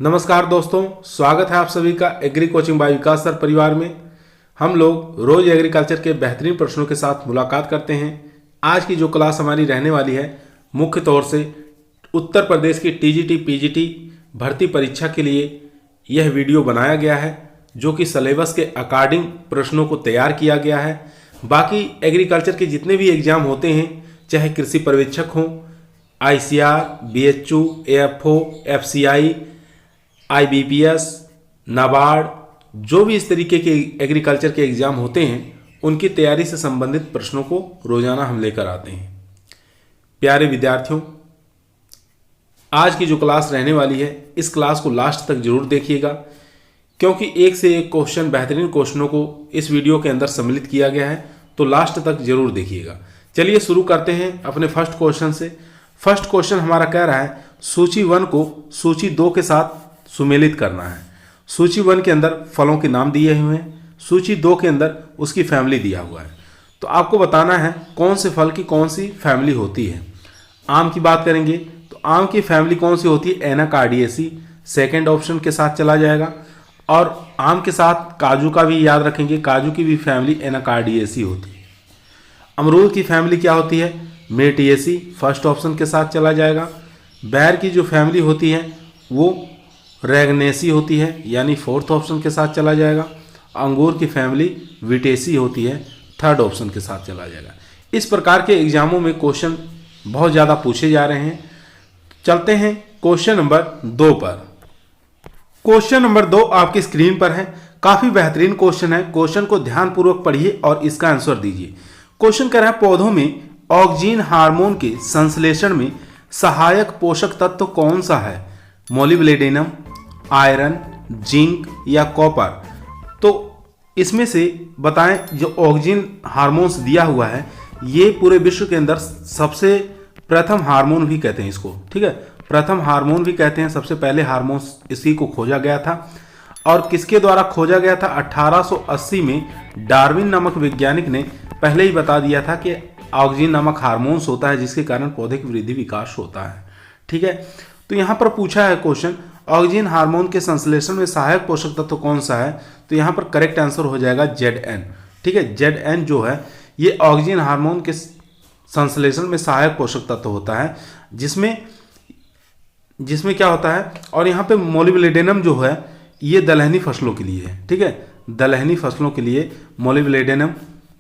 नमस्कार दोस्तों, स्वागत है आप सभी का एग्री कोचिंग बाय विकास सर परिवार में। हम लोग रोज एग्रीकल्चर के बेहतरीन प्रश्नों के साथ मुलाकात करते हैं। आज की जो क्लास हमारी रहने वाली है, मुख्य तौर से उत्तर प्रदेश की टीजीटी पीजीटी भर्ती परीक्षा के लिए यह वीडियो बनाया गया है, जो कि सिलेबस के अकॉर्डिंग प्रश्नों को तैयार किया गया है। बाकी एग्रीकल्चर के जितने भी एग्जाम होते हैं, चाहे कृषि पर्यवेक्षक हों, ICR, BHU, AFO, FCI, IBPS, NABARD, जो भी इस तरीके के एग्रीकल्चर के एग्जाम होते हैं, उनकी तैयारी से संबंधित प्रश्नों को रोजाना हम लेकर आते हैं। प्यारे विद्यार्थियों, आज की जो क्लास रहने वाली है, इस क्लास को लास्ट तक जरूर देखिएगा, क्योंकि एक से एक क्वेश्चन, बेहतरीन क्वेश्चनों को इस वीडियो के अंदर सम्मिलित किया गया है, तो लास्ट तक जरूर देखिएगा। चलिए शुरू करते हैं अपने फर्स्ट क्वेश्चन से। फर्स्ट क्वेश्चन हमारा कह रहा है सूची 1 को सूची 2 के साथ सुमेलित करना है। सूची 1 के अंदर फलों के नाम दिए हुए हैं, सूची 2 के अंदर उसकी फैमिली दिया हुआ है। तो आपको बताना है कौन से फल की कौन सी फैमिली होती है। आम की बात करेंगे तो आम की फैमिली कौन सी होती है? एनाकार्डियेसी, सेकेंड ऑप्शन के साथ चला जाएगा। और आम के साथ काजू का भी याद रखेंगे, काजू की भी फैमिली एनाकार्डियेसी होती है। अमरूद की फैमिली क्या होती है? मेटिएसी, फर्स्ट ऑप्शन के साथ चला जाएगा। बैर की जो फैमिली होती है वो रैगनेसी होती है, यानी फोर्थ ऑप्शन के साथ चला जाएगा। अंगूर की फैमिली विटेसी होती है, थर्ड ऑप्शन के साथ चला जाएगा। इस प्रकार के एग्जामों में क्वेश्चन बहुत ज़्यादा पूछे जा रहे हैं। चलते हैं क्वेश्चन नंबर 2 पर। क्वेश्चन नंबर 2 आपकी स्क्रीन पर है। काफ़ी बेहतरीन क्वेश्चन है। क्वेश्चन को ध्यानपूर्वक पढ़िए और इसका आंसर दीजिए। क्वेश्चन कह रहा है पौधों में ऑक्सीन हार्मोन के संश्लेषण में सहायक पोषक तत्व कौन सा है? मोलिब्डेनम, आयरन, जिंक या कॉपर। तो इसमें से बताएं, जो ऑक्सीन हार्मोन्स दिया हुआ है, ये पूरे विश्व के अंदर सबसे प्रथम हार्मोन भी कहते हैं इसको, ठीक है, प्रथम हार्मोन भी कहते हैं। सबसे पहले हार्मोन इसी को खोजा गया था। और किसके द्वारा खोजा गया था? 1880 में डार्विन नामक वैज्ञानिक ने पहले ही बता दिया था कि ऑक्सीन नामक हार्मोन्स होता है, जिसके कारण पौधे की वृद्धि विकास होता है। ठीक है, तो यहाँ पर पूछा है क्वेश्चन, ऑक्सीन हार्मोन के संश्लेषण में सहायक पोषक तत्व कौन सा है? तो यहाँ पर करेक्ट आंसर हो जाएगा ZN। ठीक है, ZN जो है ये ऑक्सीन हार्मोन के संश्लेषण में सहायक पोषक तत्व होता है, जिसमें क्या होता है। और यहाँ पे मोलिब्डेनम जो है ये दलहनी फसलों के लिए है। ठीक है, दलहनी फसलों के लिए मोलिब्डेनम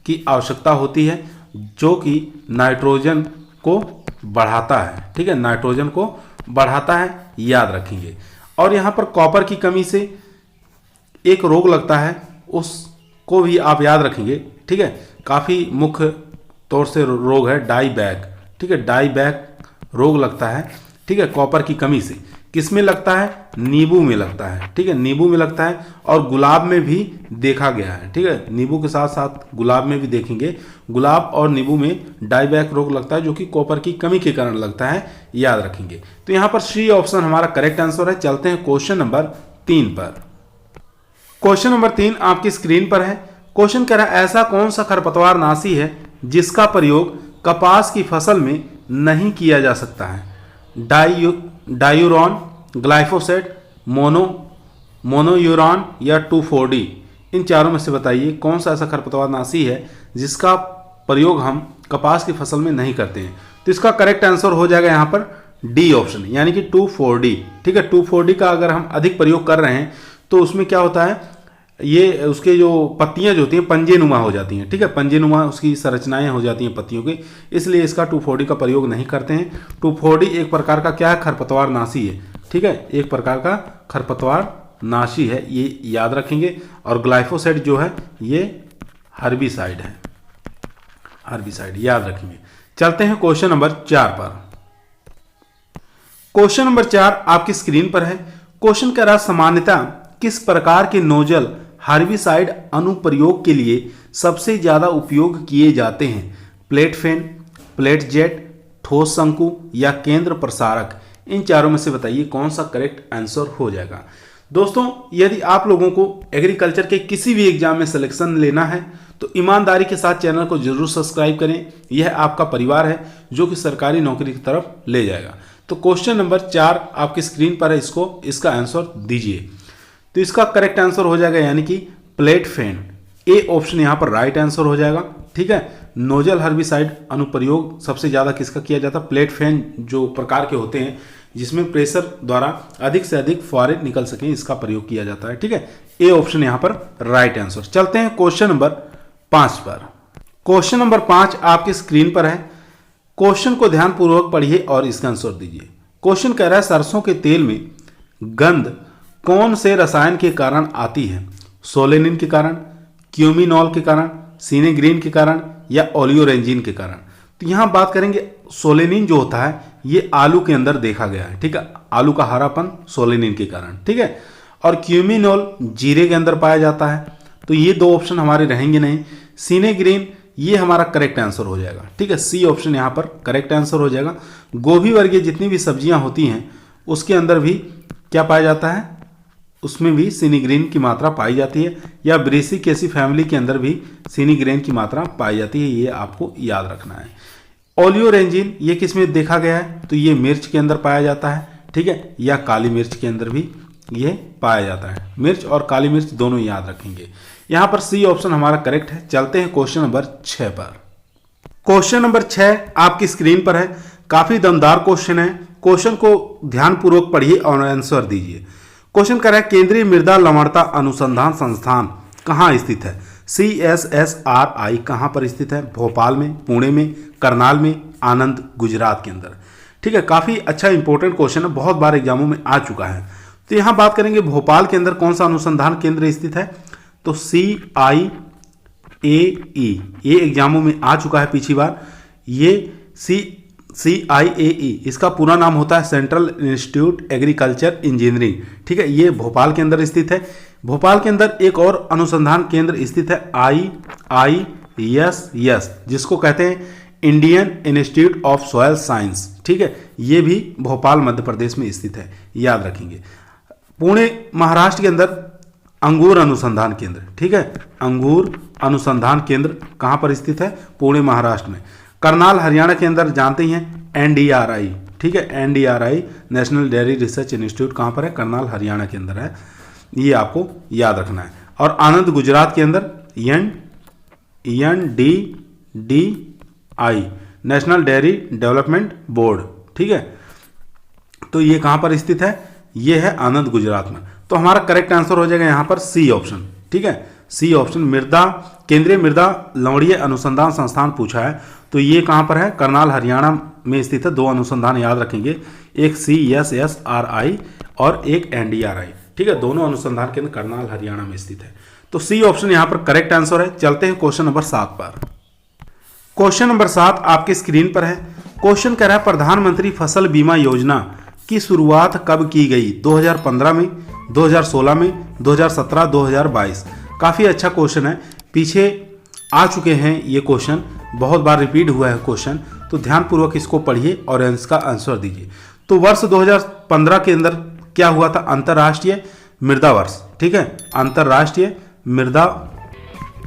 की आवश्यकता होती है, जो कि नाइट्रोजन को बढ़ाता है। ठीक है, नाइट्रोजन को बढ़ाता है, याद रखेंगे। और यहाँ पर कॉपर की कमी से एक रोग लगता है, उसको भी आप याद रखेंगे। ठीक है, काफ़ी मुख्य तौर से रोग है डाईबैक। ठीक है, डाईबैक रोग लगता है, ठीक है, कॉपर की कमी से। किस में लगता है? नींबू में लगता है। ठीक है, नींबू में लगता है और गुलाब में भी देखा गया है। ठीक है, नींबू के साथ साथ गुलाब में भी देखेंगे। गुलाब और नींबू में डाईबैक रोग लगता है, जो कि कॉपर की कमी के कारण लगता है, याद रखेंगे। तो यहाँ पर सी ऑप्शन हमारा करेक्ट आंसर है। चलते हैं क्वेश्चन नंबर 3 पर। क्वेश्चन नंबर 3 आपकी स्क्रीन पर है। क्वेश्चन कह रहा है ऐसा कौन सा खरपतवार नाशी है जिसका प्रयोग कपास की फसल में नहीं किया जा सकता है? डायूरॉन, ग्लाइफोसेट, मोनोयूरॉन या 2,4-D। इन चारों में से बताइए कौन सा ऐसा खरपतवार नाशी है जिसका प्रयोग हम कपास की फसल में नहीं करते हैं। तो इसका करेक्ट आंसर हो जाएगा यहाँ पर डी ऑप्शन, यानी कि 2,4-D। ठीक है, 2,4-D का अगर हम अधिक प्रयोग कर रहे हैं तो उसमें क्या होता है, ये उसके जो पत्तियां जो होती हैं पंजे नुमा हो जाती हैं। ठीक है, पंजे नुमा उसकी संरचनाएं हो जाती हैं पत्तियों की, इसलिए इसका 2,4-D का प्रयोग नहीं करते हैं। 2,4-D एक प्रकार का क्या है? खरपतवार नाशी है। ठीक है, एक प्रकार का खरपतवार नाशी है, ये याद रखेंगे। और ग्लाइफोसेट जो है ये हर्बिसाइड है, हर्बिसाइड याद रखेंगे। चलते हैं क्वेश्चन नंबर 4 पर। क्वेश्चन नंबर 4 आपकी स्क्रीन पर है। क्वेश्चन कह रहा सामान्यतः किस प्रकार के नोजल हर्बिसाइड अनुप्रयोग के लिए सबसे ज्यादा उपयोग किए जाते हैं? प्लेट फैन, प्लेट जेट, ठोस शंकु या केंद्र प्रसारक। इन चारों में से बताइए कौन सा करेक्ट आंसर हो जाएगा। दोस्तों, यदि आप लोगों को एग्रीकल्चर के किसी भी एग्जाम में सिलेक्शन लेना है तो ईमानदारी के साथ चैनल को जरूर सब्सक्राइब करें। यह आपका परिवार है जो कि सरकारी नौकरी की तरफ ले जाएगा। तो क्वेश्चन नंबर 4 आपकी स्क्रीन पर है, इसका आंसर दीजिए। तो इसका करेक्ट आंसर हो जाएगा यानी कि प्लेट फैन। ए ऑप्शन यहाँ पर राइट आंसर हो जाएगा। ठीक है, नोजल हर्बिसाइड अनुप्रयोग सबसे ज़्यादा किसका किया जाता है? प्लेट फैन जो प्रकार के होते हैं जिसमें प्रेशर द्वारा अधिक से अधिक फुहारे निकल सकें, इसका प्रयोग किया जाता है। ठीक है, ए ऑप्शन यहाँ पर राइट आंसर। चलते हैं क्वेश्चन नंबर 5 पर। क्वेश्चन नंबर 5 आपकी स्क्रीन पर है। क्वेश्चन को ध्यानपूर्वक पढ़िए और इसका आंसर दीजिए। क्वेश्चन कह रहा है सरसों के तेल में गंध कौन से रसायन के कारण आती है? सोलेनिन के कारण, क्यूमिनॉल के कारण, सिनेग्रीन के कारण या ओलियोरेंजिन के कारण? तो यहां बात करेंगे सोलेनिन जो होता है ये आलू के अंदर देखा गया है। ठीक है, आलू का हरापन सोलेनिन के कारण। ठीक है, और क्यूमिनॉल जीरे के अंदर पाया जाता है। तो ये दो ऑप्शन हमारे रहेंगे नहीं। सिनेग्रीन ये हमारा करेक्ट आंसर हो जाएगा। ठीक है, सी ऑप्शन यहां पर करेक्ट आंसर हो जाएगा। गोभी वर्गीय जितनी भी सब्जियां होती हैं उसके अंदर भी क्या पाया जाता है? उसमें भी सिनेग्रीन की मात्रा पाई जाती है, या ब्रेसिकेसी फैमिली के अंदर भी सिनेग्रीन की मात्रा पाई जाती है। ये आपको याद रखना है। ओलियोरेंजिन ये किस में देखा गया है? तो ये मिर्च के अंदर पाया जाता है। ठीक है, या काली मिर्च के अंदर भी ये पाया जाता है। मिर्च और काली मिर्च दोनों याद रखेंगे। यहां पर सी ऑप्शन हमारा करेक्ट है। चलते हैं क्वेश्चन नंबर 6 पर। क्वेश्चन नंबर 6 आपकी स्क्रीन पर है। काफी दमदार क्वेश्चन है। क्वेश्चन को ध्यानपूर्वक पढ़िए और आंसर दीजिए। क्वेश्चन कर रहा है केंद्रीय मृदा लवणता अनुसंधान संस्थान कहाँ स्थित है? CSSRI कहाँ पर स्थित है? भोपाल में, पुणे में, करनाल में, आनंद, गुजरात के अंदर। ठीक है, काफी अच्छा इंपॉर्टेंट क्वेश्चन है, बहुत बार एग्जामों में आ चुका है। तो यहां बात करेंगे भोपाल के अंदर कौन सा अनुसंधान केंद्र स्थित है? तो CIAE ये एग्जामों में आ चुका है पिछली बार। ये CIAE इसका पूरा नाम होता है सेंट्रल इंस्टीट्यूट एग्रीकल्चर इंजीनियरिंग। ठीक है, ये भोपाल के अंदर स्थित है। भोपाल के अंदर एक और अनुसंधान केंद्र स्थित है IISS जिसको कहते हैं Indian institute of soil science. ठीक है, ये भी भोपाल मध्य प्रदेश में स्थित है, याद रखेंगे। पुणे महाराष्ट्र के अंदर अंगूर अनुसंधान केंद्र। ठीक है, अंगूर अनुसंधान केंद्र कहां पर स्थित है? पुणे महाराष्ट्र में। करनाल हरियाणा के अंदर जानते ही हैं NDRI। ठीक है, NDRI national dairy research institute कहां पर है? करनाल हरियाणा के अंदर है, ये आपको याद रखना है। और आनंद गुजरात के अंदर NDDI national dairy development board. ठीक है, तो ये कहां पर स्थित है? ये है आनंद गुजरात में। तो हमारा करेक्ट आंसर हो जाएगा यहां पर सी ऑप्शन। ठीक है, सी ऑप्शन। मृदा केंद्रीय मृदा लवणीय अनुसंधान संस्थान पूछा है, तो ये कहां पर है? करनाल हरियाणा में स्थित है। दो अनुसंधान याद रखेंगे, एक CSSRI और एक NDRI। ठीक है, दोनों अनुसंधान केंद्र करनाल हरियाणा में स्थित है। तो सी ऑप्शन यहां पर करेक्ट आंसर है। चलते हैं क्वेश्चन नंबर 7 पर। क्वेश्चन नंबर 7 आपके स्क्रीन पर है। क्वेश्चन कह रहा है प्रधानमंत्री फसल बीमा योजना की शुरुआत कब की गई? 2015 में, 2016 में, 2017, 2022? काफी अच्छा क्वेश्चन है, पीछे आ चुके हैं ये क्वेश्चन, बहुत बार रिपीट हुआ है क्वेश्चन। तो ध्यानपूर्वक इसको पढ़िए और इसका आंसर दीजिए। तो वर्ष 2015 के अंदर क्या हुआ था? अंतर्राष्ट्रीय मृदा वर्ष। ठीक है, अंतर्राष्ट्रीय मृदा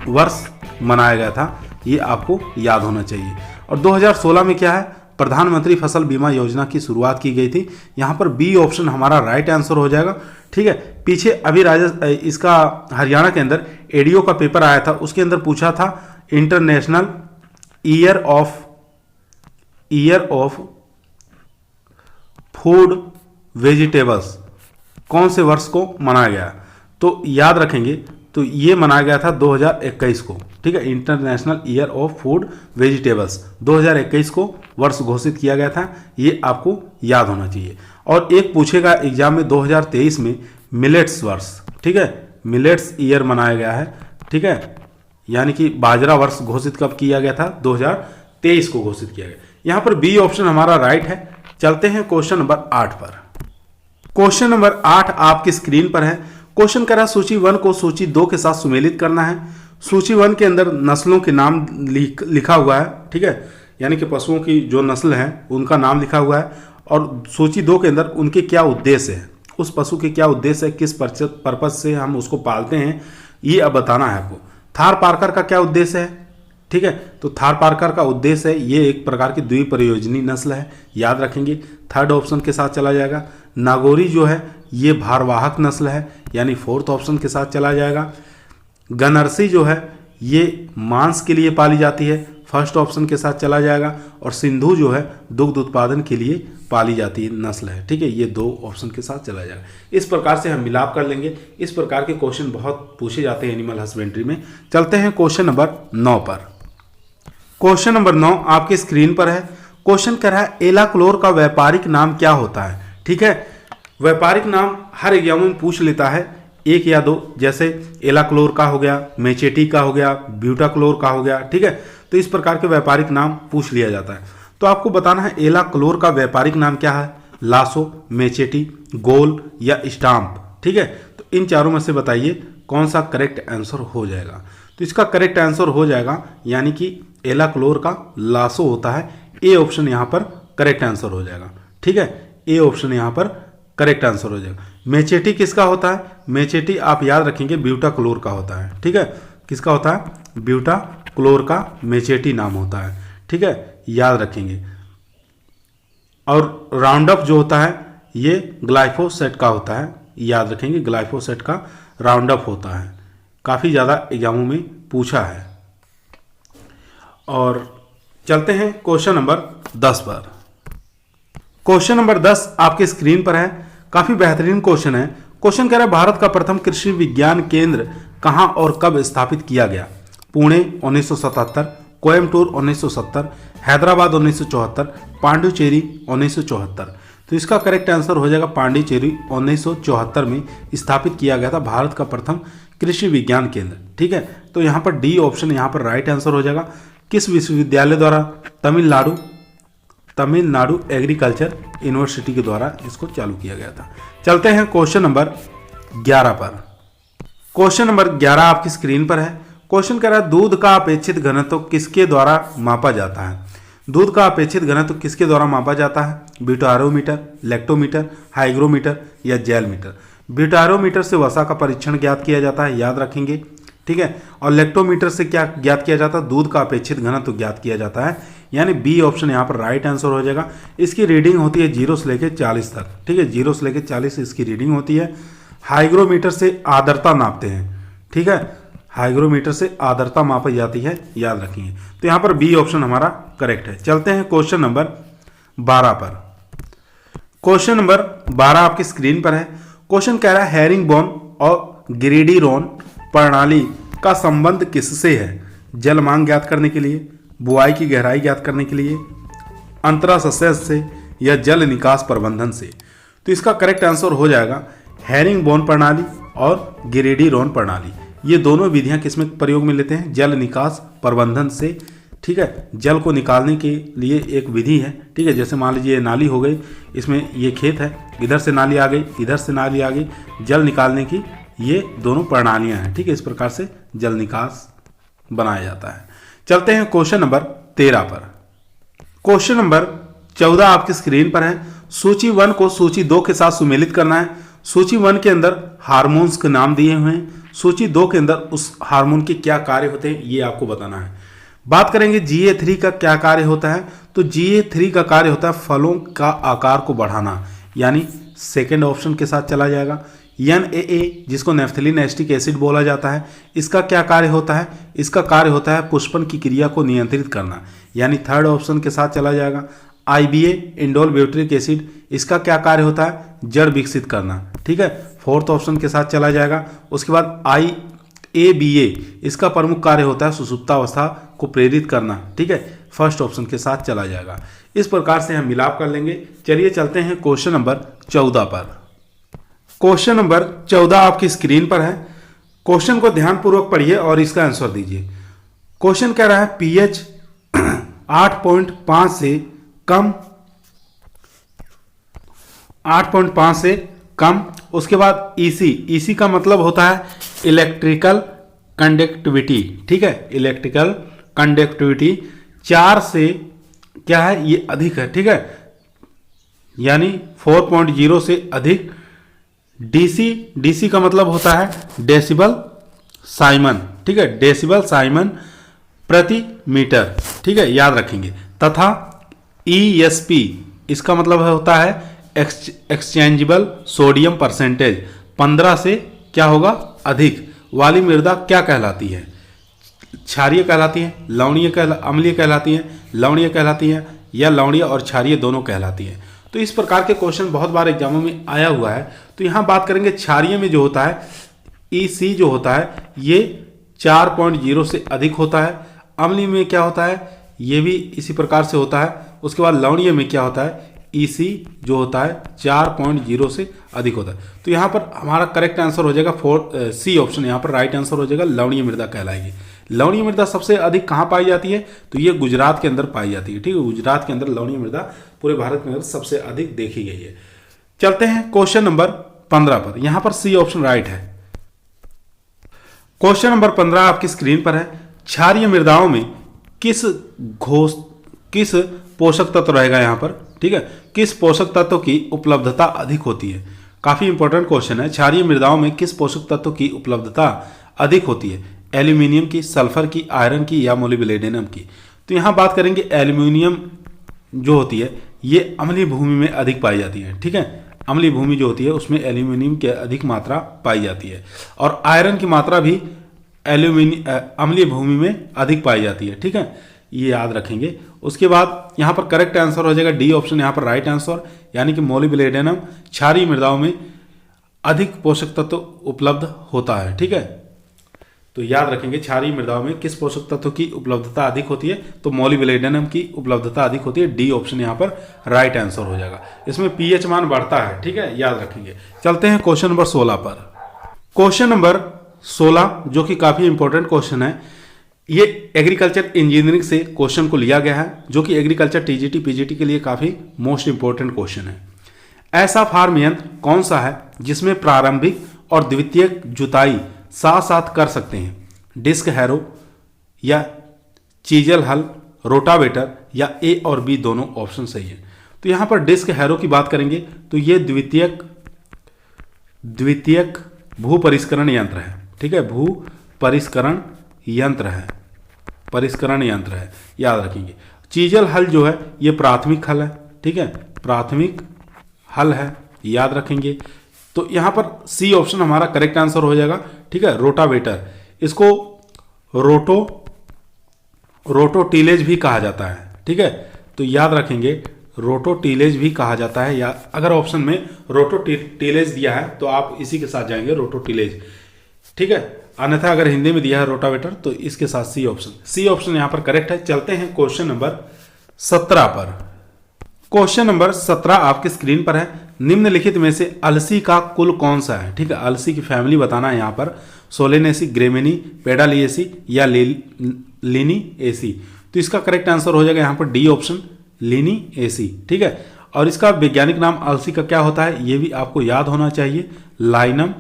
वर्ष मनाया गया था, ये आपको याद होना चाहिए। और 2016 में क्या है? प्रधानमंत्री फसल बीमा योजना की शुरुआत की गई थी। यहां पर बी ऑप्शन हमारा राइट आंसर हो जाएगा। ठीक है, पीछे अभी इसका हरियाणा के अंदर एडीओ का पेपर आया था, उसके अंदर पूछा था international year of food vegetables कौन से वर्ष को मनाया गया? तो याद रखेंगे, तो ये मनाया गया था 2021 को। ठीक है, international year of food vegetables 2021 को वर्ष घोषित किया गया था, ये आपको याद होना चाहिए। और एक पूछेगा एग्जाम में 2023 में मिलेट्स वर्ष। ठीक है, मिलेट्स ईयर मनाया गया है। ठीक है, यानी कि बाजरा वर्ष घोषित कब किया गया था? 2023 को घोषित किया गया। यहां पर बी ऑप्शन हमारा राइट है। चलते हैं क्वेश्चन नंबर 8 पर। क्वेश्चन नंबर 8 आपकी स्क्रीन पर है। क्वेश्चन कह रहा है सूची 1 को सूची 2 के साथ सुमेलित करना है। सूची 1 के अंदर नस्लों के नाम लिखा हुआ है। ठीक है, यानी कि पशुओं की जो नस्ल है उनका नाम लिखा हुआ है। और सूची 2 के अंदर उनके क्या उद्देश्य है, उस पशु के क्या उद्देश्य है, किस पर्पज से हम उसको पालते हैं, ये अब बताना है आपको। थार पार्कर का क्या उद्देश्य है? ठीक है। तो थारपारकर का उद्देश्य है, ये एक प्रकार की द्विप्रयोजनी नस्ल है, याद रखेंगे। थर्ड ऑप्शन के साथ चला जाएगा। नागौरी जो है ये भारवाहक नस्ल है, यानी फोर्थ ऑप्शन के साथ चला जाएगा। गनरसी जो है ये मांस के लिए पाली जाती है, फर्स्ट ऑप्शन के साथ चला जाएगा। और सिंधु जो है दुग्ध उत्पादन के लिए पाली जाती है नस्ल है, ठीक है। ये 2 ऑप्शन के साथ चला जाएगा। इस प्रकार से हम मिलाप कर लेंगे। इस प्रकार के क्वेश्चन बहुत पूछे जाते हैं एनिमल हस्बेंड्री में। चलते हैं क्वेश्चन नंबर 9 पर। क्वेश्चन नंबर 9 आपके स्क्रीन पर है। क्वेश्चन कह रहा है एलाक्लोर का व्यापारिक नाम क्या होता है, ठीक है। व्यापारिक नाम हर एग्जाम में पूछ लेता है, 1 या 2, जैसे एलाक्लोर का हो गया, मेचेटी का हो गया, ब्यूटाक्लोर का हो गया, ठीक है। तो इस प्रकार के व्यापारिक नाम पूछ लिया जाता है। तो आपको बताना है एलाक्लोर का व्यापारिक नाम क्या है, लासो, मेचेटी, गोल या स्टाम्प, ठीक है। तो इन चारों में से बताइए कौन सा करेक्ट आंसर हो जाएगा। तो इसका करेक्ट आंसर हो जाएगा यानी कि एलाक्लोर का लासो होता है। ए ऑप्शन यहाँ पर करेक्ट आंसर हो जाएगा, ठीक है। ए ऑप्शन यहाँ पर करेक्ट आंसर हो जाएगा। मेचेटी किसका होता है, मेचेटी आप याद रखेंगे ब्यूटाक्लोर का होता है, ठीक है। किसका होता है, ब्यूटाक्लोर का मेचेटी नाम होता है, ठीक है, याद रखेंगे। और राउंड अप जो होता है ये ग्लाइफोसेट का होता है, याद रखेंगे ग्लाइफोसेट का राउंड अप होता है, काफ़ी ज़्यादा एग्जामों में पूछा है। और चलते हैं क्वेश्चन नंबर 10 पर। क्वेश्चन नंबर 10 आपके स्क्रीन पर है, काफ़ी बेहतरीन क्वेश्चन है। क्वेश्चन कह रहा है भारत का प्रथम कृषि विज्ञान केंद्र कहाँ और कब स्थापित किया गया। पुणे 1977, कोयम्बटूर 1970, हैदराबाद 1974, पांडुचेरी 1974। तो इसका करेक्ट आंसर हो जाएगा पांडिचेरी 1974 में स्थापित किया गया था भारत का प्रथम कृषि विज्ञान केंद्र, ठीक है। तो यहाँ पर डी ऑप्शन यहाँ पर राइट आंसर हो जाएगा। किस विश्वविद्यालय द्वारा, तमिलनाडु एग्रीकल्चर यूनिवर्सिटी के द्वारा इसको चालू किया गया था। चलते हैं क्वेश्चन नंबर 11 पर। क्वेश्चन नंबर 11 आपकी स्क्रीन पर है। क्वेश्चन कह रहा है दूध का अपेक्षित घनत्व किसके द्वारा मापा जाता है। दूध का अपेक्षित घनत्व किसके द्वारा मापा जाता है, ब्यूटारोमीटर, लैक्टोमीटर, हाइग्रोमीटर या जेलमीटर। ब्यूटारोमीटर से वसा का परीक्षण ज्ञात किया जाता है, याद रखेंगे, ठीक है। और लैक्टोमीटर से क्या ज्ञात किया जाता है, दूध का अपेक्षित घनत्व ज्ञात किया जाता है, यानी बी ऑप्शन यहाँ पर राइट आंसर हो जाएगा। इसकी रीडिंग होती है 0 से लेकर 40 तक, ठीक है, 0 से लेकर 40 इसकी रीडिंग होती है। हाइग्रोमीटर से आर्द्रता नापते हैं, ठीक है, हाइग्रोमीटर से आर्द्रता मापी जाती है, याद रखेंगे। तो यहाँ पर बी ऑप्शन हमारा करेक्ट है। चलते हैं क्वेश्चन नंबर 12 पर। क्वेश्चन नंबर 12 आपकी स्क्रीन पर है। क्वेश्चन कह रहा है हेरिंगबोन और ग्रेडिरोन प्रणाली का संबंध किससे है। जल मांग ज्ञात करने के लिए, बुआई की गहराई ज्ञात करने के लिए, अंतराशय से या जल निकास प्रबंधन से। तो इसका करेक्ट आंसर हो जाएगा हेरिंगबोन प्रणाली और ग्रेडिरोन प्रणाली। ये दोनों विधियां किसमें प्रयोग में लेते हैं, जल निकास प्रबंधन से, ठीक है। जल को निकालने के लिए एक विधि है, ठीक है। जैसे मान लीजिए नाली हो गई, इसमें ये खेत है, इधर से नाली आ गई, इधर से नाली आ गई, जल निकालने की ये दोनों प्रणालियां हैं, ठीक है। इस प्रकार से जल निकास बनाया जाता है। चलते हैं क्वेश्चन नंबर 13 पर। क्वेश्चन नंबर 14 आपकी स्क्रीन पर है। सूची 1 को सूची 2 के साथ सुमेलित करना है। सूची 1 के अंदर हार्मोन्स के नाम दिए हुए हैं, सूची 2 के अंदर उस हार्मोन के क्या कार्य होते हैं ये आपको बताना है। बात करेंगे GA3 का क्या कार्य होता है, तो GA3 का कार्य होता है फलों का आकार को बढ़ाना, यानी सेकेंड ऑप्शन के साथ चला जाएगा। NAA जिसको नेफ्थलीन एस्टिक एसिड बोला जाता है, इसका क्या कार्य होता है, इसका कार्य होता है पुष्पन की क्रिया को नियंत्रित करना, यानी थर्ड ऑप्शन के साथ चला जाएगा। IBA इंडोल ब्यूटरिक एसिड, इसका क्या कार्य होता है, जड़ विकसित करना, ठीक है, फोर्थ ऑप्शन के साथ चला जाएगा। उसके बाद IABA इसका प्रमुख कार्य होता है सुसुप्तावस्था को प्रेरित करना, ठीक है, फर्स्ट ऑप्शन के साथ चला जाएगा। इस प्रकार से हम मिलाप कर लेंगे। चलिए चलते हैं क्वेश्चन नंबर 14 पर। क्वेश्चन नंबर 14 आपकी स्क्रीन पर है। क्वेश्चन को ध्यानपूर्वक पढ़िए और इसका आंसर दीजिए। क्वेश्चन कह रहा है pH 8.5 से कम, 8.5 से कम। उसके बाद EC का मतलब होता है इलेक्ट्रिकल कंडक्टिविटी, ठीक है, इलेक्ट्रिकल कंडक्टिविटी 4 से क्या है, ये अधिक है, ठीक है, यानी 4.0 से अधिक। DC का मतलब होता है डेसिबल साइमन, ठीक है, डेसिबल साइमन प्रति मीटर, ठीक है, याद रखेंगे। तथा ESP इसका मतलब होता है एक्सचेंजेबल सोडियम परसेंटेज, 15 से क्या होगा अधिक वाली मृदा क्या कहलाती है? क्षारीय कहलाती है, अम्लीय कहलाती है, लवणीय कहलाती है, या लवणीय और क्षारीय दोनों कहलाती है। तो इस प्रकार के क्वेश्चन बहुत बार एग्जामों में आया हुआ है। तो यहाँ बात करेंगे क्षारीय में जो होता है EC जो होता है ये 4.0 से अधिक होता है। अम्लीय में क्या होता है, ये भी इसी प्रकार से होता है। उसके बाद लवणीय में क्या होता है, EC जो होता है 4.0 से अधिक होता है। तो यहाँ पर हमारा करेक्ट आंसर हो जाएगा C ऑप्शन, यहाँ पर राइट आंसर हो जाएगा, लवणीय मृदा कहलाएगी। लवणीय मृदा सबसे अधिक कहाँ पाई जाती है, तो ये गुजरात के अंदर पाई जाती है, ठीक है। गुजरात के अंदर लवणीय मृदा पूरे भारत में सबसे अधिक देखी गई है। चलते हैं क्वेश्चन नंबर 15 पर। यहाँ पर C ऑप्शन राइट है। क्वेश्चन नंबर 15 आपकी स्क्रीन पर है। क्षारीय मृदाओं में किस पोषक तत्व रहेगा यहाँ पर, ठीक है, किस पोषक तत्व की उपलब्धता अधिक होती है? काफी इंपॉर्टेंट क्वेश्चन है। क्षारीय मृदाओं में किस पोषक तत्व की उपलब्धता अधिक होती है? एल्यूमिनियम की, सल्फर की, आयरन की, या मोलिब्डेनम की? तो यहाँ बात करेंगे एल्यूमिनियम जो होती है ये अम्लीय भूमि में अधिक पाई जाती है, ठीक है। अम्लीय भूमि जो होती है उसमें एल्यूमिनियम की अधिक मात्रा पाई जाती है, और आयरन की मात्रा भी अम्लीय भूमि में अधिक पाई जाती है, ठीक है, ये याद रखेंगे। उसके बाद यहाँ पर करेक्ट आंसर हो जाएगा D ऑप्शन, यहाँ पर राइट आंसर, यानी कि मोलिब्डेनम क्षारीय मृदाओं में अधिक पोषक तत्व उपलब्ध होता है, ठीक है। तो याद रखेंगे क्षारीय मृदाओं में किस पोषक तत्व की उपलब्धता अधिक होती है, तो मोलिब्डेनम की उपलब्धता अधिक होती है। D ऑप्शन यहाँ पर राइट आंसर हो जाएगा। इसमें pH मान बढ़ता है, ठीक है, याद रखेंगे। चलते हैं क्वेश्चन नंबर 16 पर। क्वेश्चन नंबर 16 जो कि काफी इंपॉर्टेंट क्वेश्चन है, ये एग्रीकल्चर इंजीनियरिंग से क्वेश्चन को लिया गया है, जो कि एग्रीकल्चर TGT PGT के लिए काफी मोस्ट इंपॉर्टेंट क्वेश्चन है। ऐसा फार्म यंत्र कौन सा है जिसमें प्रारंभिक और द्वितीयक जुताई साथ साथ कर सकते हैं? डिस्क हैरो, या चीजल हल, रोटावेटर, या A और B दोनों ऑप्शन सही है। तो यहां पर डिस्क हैरो की बात करेंगे तो ये द्वितीयक भू परिष्करण यंत्र है, ठीक है, भू परिष्करण यंत्र है, याद रखेंगे। चीजल हल जो है ये प्राथमिक हल है, ठीक है, प्राथमिक हल है, याद रखेंगे। तो यहां पर C ऑप्शन हमारा करेक्ट आंसर हो जाएगा, ठीक है। रोटावेटर, इसको रोटोटीलेज भी कहा जाता है, ठीक है, तो याद रखेंगे रोटोटीलेज भी कहा जाता है। या अगर ऑप्शन में रोटोटीलेज दिया है तो आप इसी के साथ जाएंगे, रोटोटीलेज, ठीक है। अन्यथा अगर हिंदी में दिया है रोटावेटर तो इसके साथ C ऑप्शन यहां पर करेक्ट है। चलते हैं क्वेश्चन नंबर 17 पर। क्वेश्चन नंबर 17 आपकी स्क्रीन पर है। निम्नलिखित में से अलसी का कुल कौन सा है, ठीक है, अलसी की फैमिली बताना है यहाँ पर, सोलेनेसी, ग्रेमिनी, पेडालिएसी, या लिनिएसी। तो इसका करेक्ट आंसर हो जाएगा यहाँ पर D ऑप्शन, लिनिएसी, ठीक है। और इसका वैज्ञानिक नाम अलसी का क्या होता है ये भी आपको याद होना चाहिए, लाइनम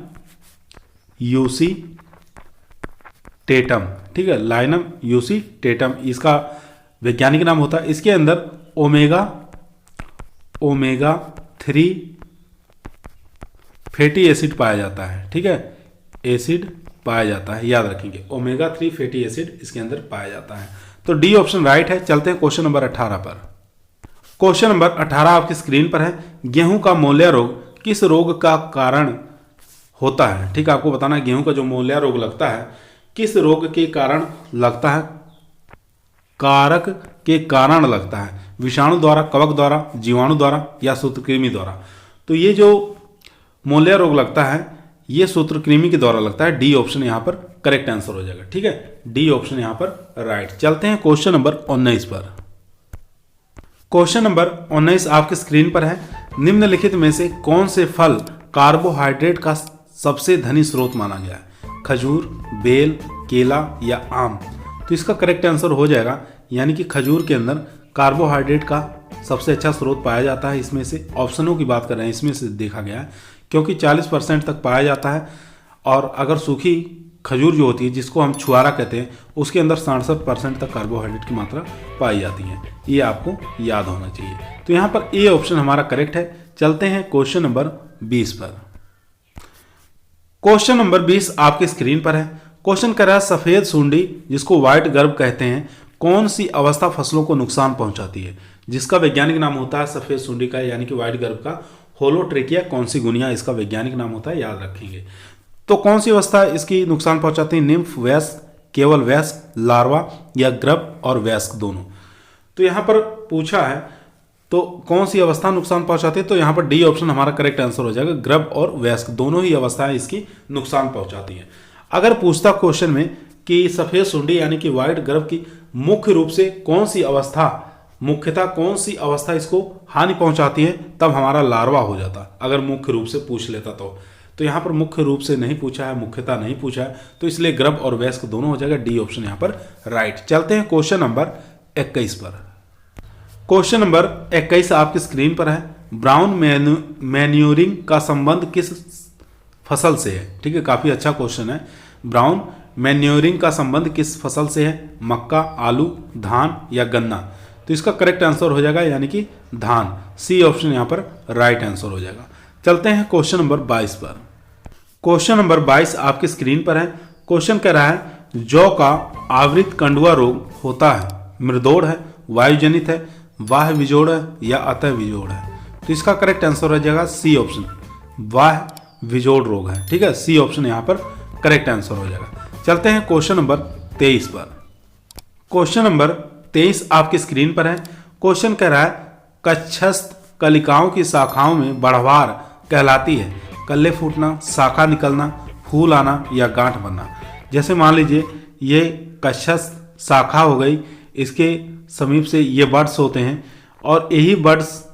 यूसी टेटम, ठीक है, लाइनम यूसी टेटम इसका वैज्ञानिक नाम होता है। इसके अंदर ओमेगा 3 फैटी एसिड पाया जाता है, ठीक है, एसिड पाया जाता है, याद रखेंगे, ओमेगा 3 फैटी एसिड इसके अंदर पाया जाता है। तो D ऑप्शन राइट है। चलते हैं क्वेश्चन नंबर 18 पर। क्वेश्चन नंबर 18 आपकी स्क्रीन पर है। गेहूं का मोलिया रोग किस रोग का कारण होता है, ठीक है, आपको बताना है गेहूं का जो मोलिया रोग लगता है किस रोग के कारण लगता है, कारक के कारण लगता है, विषाणु द्वारा, कवक द्वारा, जीवाणु द्वारा, या सूत्रकृमि द्वारा। तो ये जो मोलिया रोग लगता है ये सूत्रकृमि के द्वारा लगता है। D ऑप्शन यहाँ पर करेक्ट आंसर हो जाएगा, ठीक है, D ऑप्शन यहाँ पर राइट। चलते हैं क्वेश्चन नंबर 19 पर। क्वेश्चन नंबर 19 आपके स्क्रीन पर है। निम्नलिखित में से कौन से फल कार्बोहाइड्रेट का सबसे धनी स्रोत माना गया है? खजूर, बेल, केला, या आम? तो इसका करेक्ट आंसर हो जाएगा, यानी कि खजूर के अंदर कार्बोहाइड्रेट का सबसे अच्छा स्रोत पाया जाता है। इसमें से ऑप्शनों की बात कर रहे हैं, इसमें से देखा गया है, क्योंकि 40% तक पाया जाता है। और अगर सूखी खजूर जो होती है जिसको हम छुआरा कहते हैं उसके अंदर 67% तक कार्बोहाइड्रेट की मात्रा पाई जाती है, ये आपको याद होना चाहिए। तो यहाँ पर A ऑप्शन हमारा करेक्ट है। चलते हैं क्वेश्चन नंबर 20 पर। क्वेश्चन नंबर 20 आपके स्क्रीन पर है। क्वेश्चन कर रहा है सफेद सुंडी जिसको व्हाइट गर्भ कहते हैं कौन सी अवस्था फसलों को नुकसान पहुंचाती है। जिसका वैज्ञानिक नाम होता है सफेद सुंडी का यानी कि व्हाइट गर्भ का होलोट्रेकिया कॉन्सिगुनिया इसका वैज्ञानिक नाम होता है, याद रखेंगे। तो कौन सी अवस्था इसकी नुकसान पहुंचाती है? निम्फ, वयस्क, केवल वयस्क, लार्वा या गर्भ और वयस्क दोनों। तो यहाँ पर पूछा है तो कौन सी अवस्था नुकसान पहुंचाती है, तो यहाँ पर डी ऑप्शन हमारा करेक्ट आंसर हो जाएगा। गर्भ और वयस्क दोनों ही अवस्थाएं इसकी नुकसान पहुंचाती हैं। अगर पूछता क्वेश्चन में कि सफेद सुंडी यानी कि व्हाइट गर्भ की मुख्य रूप से कौन सी अवस्था, मुख्यतः कौन सी अवस्था इसको हानि पहुंचाती है, तब हमारा लार्वा हो जाता अगर मुख्य रूप से पूछ लेता तो यहाँ पर मुख्य रूप से नहीं पूछा है, मुख्यतः नहीं पूछा है, तो इसलिए गर्भ और वयस्क दोनों हो जाएगा। डी ऑप्शन यहाँ पर राइट। चलते हैं क्वेश्चन नंबर 21 पर। क्वेश्चन नंबर 21 आपकी स्क्रीन पर है। ब्राउन मैन्यूरिंग का संबंध किस फसल से है? ठीक है, काफी अच्छा क्वेश्चन है। ब्राउन मैन्यूरिंग का संबंध किस फसल से है? मक्का, आलू, धान या गन्ना? तो इसका करेक्ट आंसर हो जाएगा यानी कि धान। सी ऑप्शन यहाँ पर राइट आंसर हो जाएगा। चलते हैं क्वेश्चन नंबर 22 पर। क्वेश्चन नंबर 22 आपकी स्क्रीन पर है। क्वेश्चन कह रहा है जौ का आवृत कंडुआ रोग होता है, मृदोड़ है, वायुजनित है, वाह विजोड़ है या अतः विजोड़ है? तो इसका करेक्ट आंसर हो जाएगा सी ऑप्शन, वाह विजोड़ रोग है। ठीक है, सी ऑप्शन यहाँ पर करेक्ट आंसर हो जाएगा। चलते हैं क्वेश्चन नंबर 23 पर। क्वेश्चन नंबर 23 आपकी स्क्रीन पर है। क्वेश्चन कह रहा है कक्षस्थ कलिकाओं की शाखाओं में बढ़वार कहलाती है, कल्ले फूटना, शाखा निकलना, फूल आना या गांठ बनना? जैसे मान लीजिए ये कक्षस्थ शाखा हो गई, इसके समीप से ये बड्स होते हैं और यही बड्स,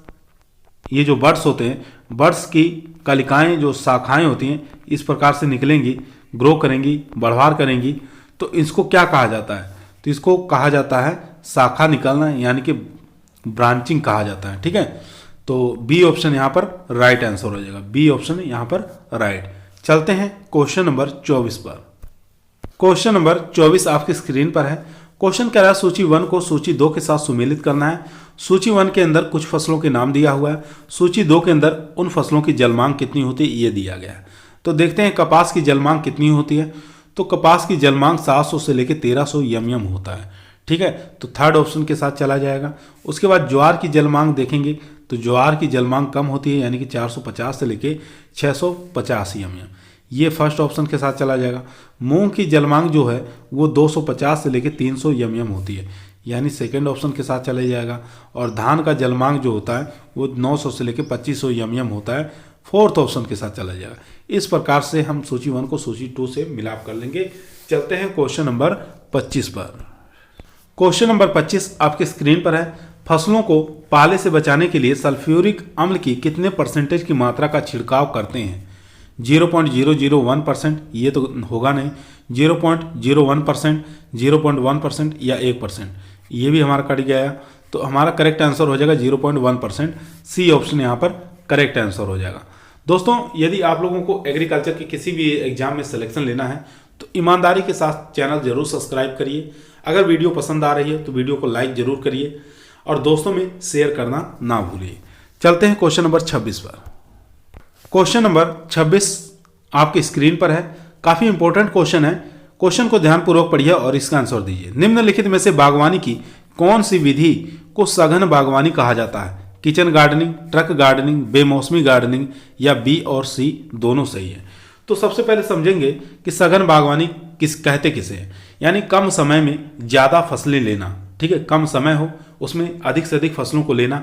ये जो बड्स होते हैं, बड्स की कलिकाएं जो शाखाएं होती हैं इस प्रकार से निकलेंगी, ग्रो करेंगी, बढ़वार करेंगी, तो इसको क्या कहा जाता है? तो इसको कहा जाता है शाखा निकलना यानी कि ब्रांचिंग कहा जाता है। ठीक है, तो बी ऑप्शन यहाँ पर राइट आंसर हो जाएगा। बी ऑप्शन यहाँ पर राइट। चलते हैं क्वेश्चन नंबर 24 पर। क्वेश्चन नंबर 24 आपकी स्क्रीन पर है। क्वेश्चन कह रहा है सूची 1 को सूची 2 के साथ सुमेलित करना है। सूची 1 के अंदर कुछ फसलों के नाम दिया हुआ है, सूची 2 के अंदर उन फसलों की जलमांग कितनी होती है ये दिया गया है। तो देखते हैं कपास की जलमांग कितनी होती है। तो कपास की जलमांग 700 से लेकर 1300 यम होता है। ठीक है, तो थर्ड ऑप्शन के साथ चला जाएगा। उसके बाद ज्वार की जलमांग देखेंगे तो ज्वार की जलमांग कम होती है यानी कि 450 से लेके 650 यम, ये फर्स्ट ऑप्शन के साथ चला जाएगा। मूंग की जलमांग जो है वो 250 से लेके 300 यम होती है, यानी सेकेंड ऑप्शन के साथ चला जाएगा। और धान का जलमांग जो होता है वो 900 से लेके 2500 यम होता है, फोर्थ ऑप्शन के साथ चला जाएगा। इस प्रकार से हम सूची 1 को सूची 2 से मिलाप कर लेंगे। चलते हैं क्वेश्चन नंबर 25 पर। क्वेश्चन नंबर 25 आपके स्क्रीन पर है। फसलों को पाले से बचाने के लिए सल्फ्यूरिक अम्ल की कितने परसेंटेज की मात्रा का छिड़काव करते हैं? 0.001%, ये तो होगा नहीं, 0.01%, 0.1% या 1%, ये भी हमारा कट गया। तो हमारा करेक्ट आंसर हो जाएगा 0.1%। सी ऑप्शन यहाँ पर करेक्ट आंसर हो जाएगा। दोस्तों, यदि आप लोगों को एग्रीकल्चर के किसी भी एग्जाम में सिलेक्शन लेना है तो ईमानदारी के साथ चैनल जरूर सब्सक्राइब करिए। अगर वीडियो पसंद आ रही है तो वीडियो को लाइक जरूर करिए और दोस्तों में शेयर करना ना भूलिए। चलते हैं क्वेश्चन नंबर 26 पर। क्वेश्चन नंबर 26 आपकी स्क्रीन पर है। काफी इंपॉर्टेंट क्वेश्चन है। क्वेश्चन को ध्यानपूर्वक पढ़िए और इसका आंसर दीजिए। निम्नलिखित में से बागवानी की कौन सी विधि को सघन बागवानी कहा जाता है? किचन गार्डनिंग, ट्रक गार्डनिंग, बेमौसमी गार्डनिंग या बी और सी दोनों सही है। तो सबसे पहले समझेंगे कि सघन बागवानी कहते किसे हैं, यानी कम समय में ज्यादा फसलें लेना। ठीक है, कम समय हो उसमें अधिक से अधिक फसलों को लेना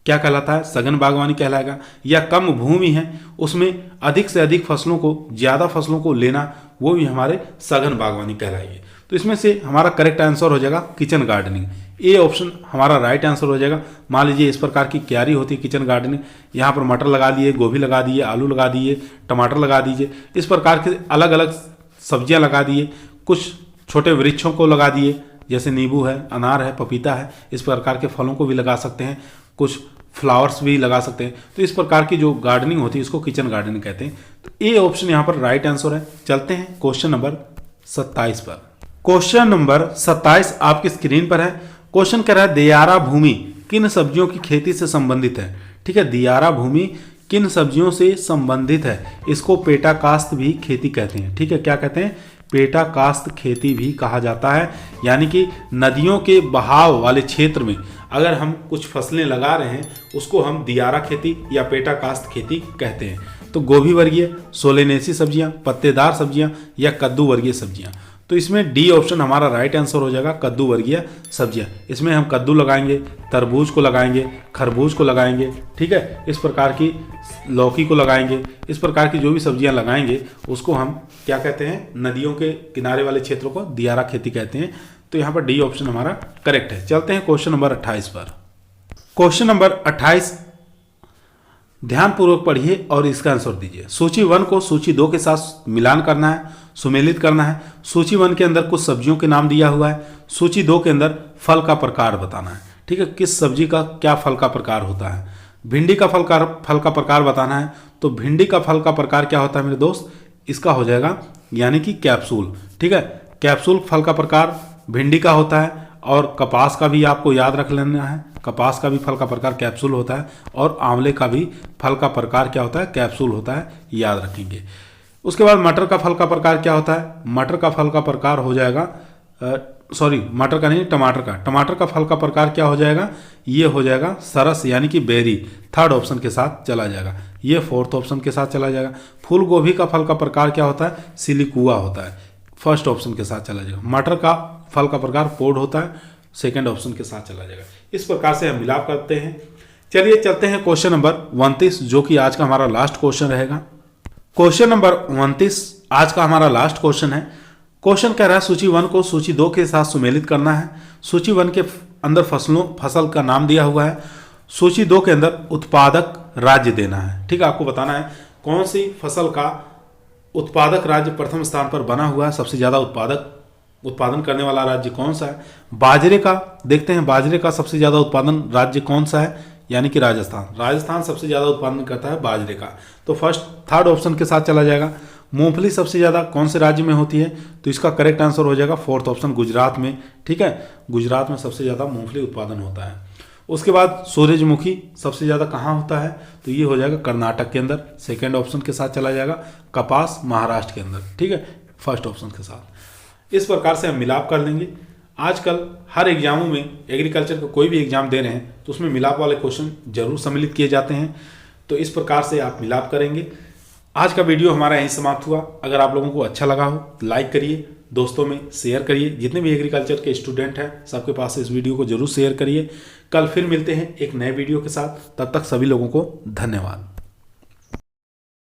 क्या कहलाता है? सघन बागवानी कहलाएगा। या कम भूमि है उसमें अधिक से अधिक फसलों को, ज्यादा फसलों को लेना, वो भी हमारे सघन बागवानी कहलाएगी। तो इसमें से हमारा करेक्ट आंसर हो जाएगा किचन गार्डनिंग। ए ऑप्शन हमारा राइट आंसर हो जाएगा। मान लीजिए इस प्रकार की क्यारी होती है किचन गार्डनिंग, यहाँ पर मटर लगा दिए, गोभी लगा दिए, आलू लगा दिए, टमाटर लगा दीजिए, इस प्रकार के अलग अलग सब्जियां लगा दिए, कुछ छोटे वृक्षों को लगा दिए जैसे नींबू है, अनार है, पपीता है, इस प्रकार के फलों को भी लगा सकते हैं, कुछ फ्लावर्स भी लगा सकते हैं। तो इस प्रकार की जो गार्डनिंग होती है इसको किचन गार्डनिंग कहते हैं। तो ए ऑप्शन यहाँ पर राइट आंसर है। चलते हैं क्वेश्चन नंबर 27 पर। क्वेश्चन नंबर 27 आपकी स्क्रीन पर है। क्वेश्चन कह रहा है दियारा भूमि किन सब्जियों की खेती से संबंधित है? ठीक है, दियारा भूमि किन सब्जियों से संबंधित है? इसको पेटा कास्त भी खेती कहते हैं। ठीक है, क्या कहते हैं? पेटा कास्त खेती भी कहा जाता है। यानी कि नदियों के बहाव वाले क्षेत्र में अगर हम कुछ फसलें लगा रहे हैं उसको हम दियारा खेती या पेटा कास्त खेती कहते हैं। तो गोभी वर्गीय, सोलेनेसी सब्जियां, पत्तेदार सब्जियां या कद्दू वर्गीय सब्जियां। तो इसमें डी ऑप्शन हमारा राइट आंसर हो जाएगा, कद्दू वर्गीय सब्जियां। इसमें हम कद्दू लगाएंगे, तरबूज को लगाएंगे, खरबूज को लगाएंगे, ठीक है, इस प्रकार की लौकी को लगाएंगे। इस प्रकार की जो भी सब्जियां लगाएंगे उसको हम क्या कहते हैं, नदियों के किनारे वाले क्षेत्रों को दियारा खेती कहते हैं। तो यहाँ पर डी ऑप्शन हमारा करेक्ट है। चलते हैं क्वेश्चन नंबर 28 पर। क्वेश्चन नंबर 28 ध्यानपूर्वक पढ़िए और इसका आंसर दीजिए। सूची 1 को सूची 2 के साथ मिलान करना है, सुमेलित करना है। सूची 1 के अंदर कुछ सब्जियों के नाम दिया हुआ है, सूची 2 के अंदर फल का प्रकार बताना है। ठीक है, किस सब्जी का क्या फल का प्रकार होता है। भिंडी का फल का प्रकार बताना है, तो भिंडी का फल का प्रकार क्या होता है मेरे दोस्त, इसका हो जाएगा यानी कि कैप्सूल। ठीक है, कैप्सूल फल का प्रकार भिंडी का होता है। और कपास का भी आपको याद रख लेना है, कपास का भी फल का प्रकार कैप्सूल होता है। और आंवले का भी फल का प्रकार क्या होता है, कैप्सूल होता है, याद रखेंगे। उसके बाद मटर का फल का प्रकार क्या होता है, मटर का फल का प्रकार हो जाएगा मटर का नहीं, टमाटर का फल का प्रकार क्या हो जाएगा, ये हो जाएगा सरस यानी कि बेरी, थर्ड ऑप्शन के साथ चला जाएगा। ये फोर्थ ऑप्शन के साथ चला जाएगा। फूल गोभी का फल का प्रकार क्या होता है, सिलिकुआ होता है, फर्स्ट ऑप्शन के साथ चला जाएगा। मटर का फल का प्रकार पोड होता है, सेकेंड ऑप्शन के साथ चला जाएगा। इस प्रकार से हम मिलाप करते हैं। चलिए चलते हैं क्वेश्चन नंबर 29 जो कि आज का हमारा लास्ट क्वेश्चन रहेगा। क्वेश्चन नंबर 29 आज का हमारा लास्ट क्वेश्चन है। क्वेश्चन कह रहा है सूची 1 को सूची 2 के साथ सुमेलित करना है। सूची 1 के अंदर फसल का नाम दिया हुआ है, सूची 2 के अंदर उत्पादक राज्य देना है। ठीक है, आपको बताना है कौन सी फसल का उत्पादक राज्य प्रथम स्थान पर बना हुआ है, सबसे ज्यादा उत्पादन करने वाला राज्य कौन सा है। बाजरे का देखते हैं, बाजरे का सबसे ज्यादा उत्पादन राज्य कौन सा है, यानी कि राजस्थान सबसे ज्यादा उत्पादन करता है बाजरे का, तो थर्ड ऑप्शन के साथ चला जाएगा। मूंगफली सबसे ज्यादा कौन से राज्य में होती है, तो इसका करेक्ट आंसर हो जाएगा फोर्थ ऑप्शन, गुजरात में। ठीक है, गुजरात में सबसे ज्यादा मूंगफली उत्पादन होता है। उसके बाद सूरजमुखी सबसे ज्यादा कहाँ होता है, तो ये हो जाएगा कर्नाटक के अंदर, सेकेंड ऑप्शन के साथ चला जाएगा। कपास महाराष्ट्र के अंदर, ठीक है, फर्स्ट ऑप्शन के साथ। इस प्रकार से हम मिलाप कर लेंगे। आजकल हर एग्जामों में एग्रीकल्चर का कोई भी एग्जाम दे रहे हैं तो उसमें मिलाप वाले क्वेश्चन जरूर सम्मिलित किए जाते हैं, तो इस प्रकार से आप मिलाप करेंगे। आज का वीडियो हमारा यहीं समाप्त हुआ। अगर आप लोगों को अच्छा लगा हो लाइक करिए, दोस्तों में शेयर करिए, जितने भी एग्रीकल्चर के स्टूडेंट हैं सबके पास इस वीडियो को जरूर शेयर करिए। कल फिर मिलते हैं एक नए वीडियो के साथ, तब तक सभी लोगों को धन्यवाद।